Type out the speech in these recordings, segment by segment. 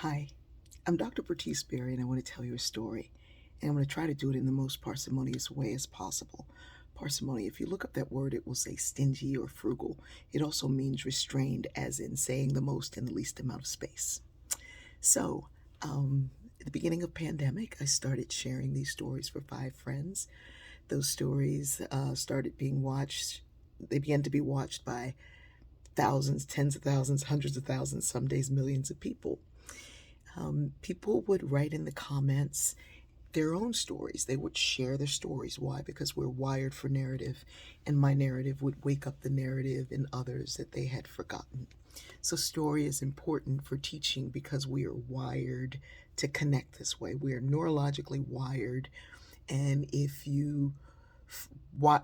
Hi, I'm Dr. Bertice Berry, and I want to tell you a story. And I'm going to try to do it in the most parsimonious way as possible. Parsimony, if you look up that word, it will say stingy or frugal. It also means restrained, as in saying the most in the least amount of space. So, at the beginning of pandemic, I started sharing these stories for 5 friends. Those stories started being watched. They began to be watched by thousands, tens of thousands, hundreds of thousands, some days millions of people. People would write in the comments their own stories. They would share their stories. Why? Because we're wired for narrative, and my narrative would wake up the narrative in others that they had forgotten. So, story is important for teaching because we are wired to connect this way. We are neurologically wired, and if you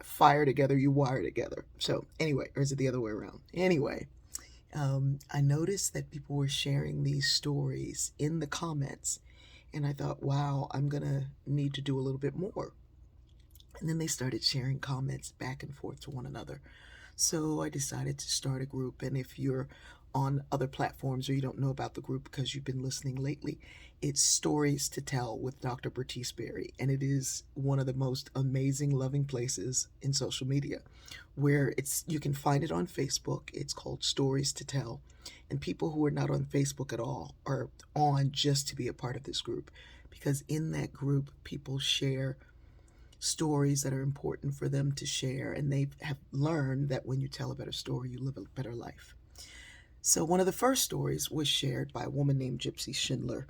fire together, you wire together. So, anyway, or is it the other way around? Anyway, I noticed that people were sharing these stories in the comments, and I thought, wow, I'm going to need to do a little bit more. And then they started sharing comments back and forth to one another. So I decided to start a group. And if you're on other platforms or you don't know about the group because you've been listening lately, it's Stories to Tell with Dr. Bertice Berry. And it is one of the most amazing, loving places in social media where you can find it on Facebook. It's called Stories to Tell. And people who are not on Facebook at all are on just to be a part of this group, because in that group, people share stories that are important for them to share, and they have learned that when you tell a better story, you live a better life. So, one of the first stories was shared by a woman named Gypsy Schindler,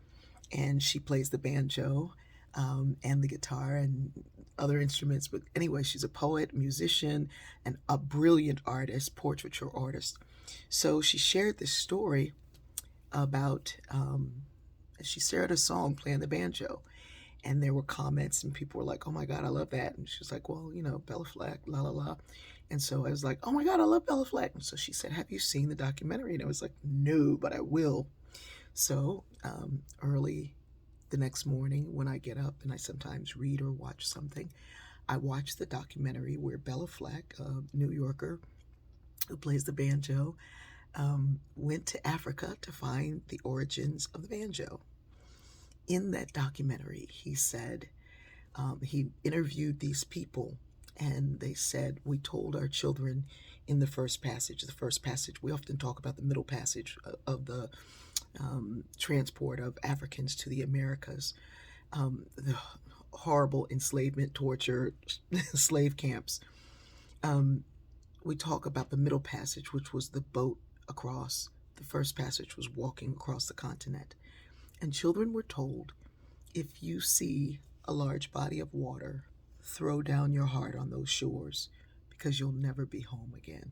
and she plays the banjo and the guitar and other instruments. But anyway, she's a poet, musician, and a brilliant artist, portraiture artist. So, she shared this story about, she shared a song playing the banjo, and there were comments and people were like, oh my God, I love that. And she was like, well, Bella Fleck, la la la. And so I was like, oh my God, I love Bella Fleck. And so she said, have you seen the documentary? And I was like, no, but I will. So early the next morning when I get up, and I sometimes read or watch something, I watch the documentary where Bella Fleck, a New Yorker who plays the banjo, went to Africa to find the origins of the banjo. In that documentary, he said, he interviewed these people, and they said, we told our children in the first passage, we often talk about the middle passage of the transport of Africans to the Americas, the horrible enslavement, torture, slave camps. Um, we talk about the middle passage, which was the boat across. The first passage was walking across the continent. And children were told, if you see a large body of water, throw down your heart on those shores because you'll never be home again.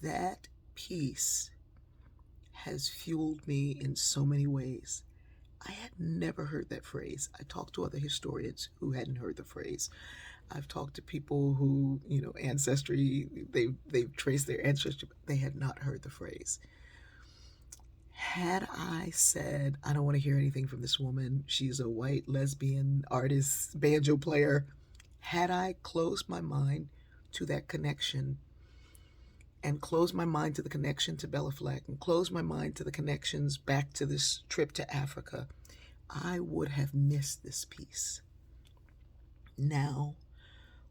That piece has fueled me in so many ways. I had never heard that phrase. I talked to other historians who hadn't heard the phrase. I've talked to people who, ancestry, they've traced their ancestry, but they had not heard the phrase. Had I said, I don't want to hear anything from this woman, she's a white lesbian artist, banjo player, had I closed my mind to that connection, and closed my mind to the connection to Bella Fleck, and closed my mind to the connections back to this trip to Africa, I would have missed this piece. Now,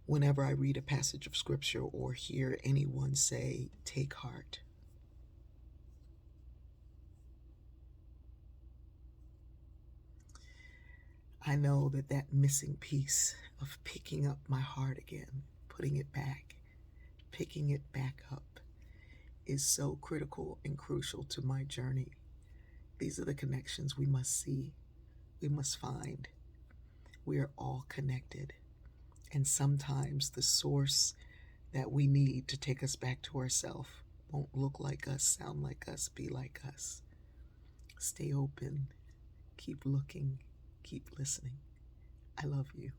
whenever I read a passage of scripture or hear anyone say, take heart, I know that that missing piece of picking up my heart again, putting it back, picking it back up, is so critical and crucial to my journey. These are the connections we must see, we must find. We are all connected. And sometimes the source that we need to take us back to ourselves won't look like us, sound like us, be like us. Stay open, keep looking, keep listening. I love you.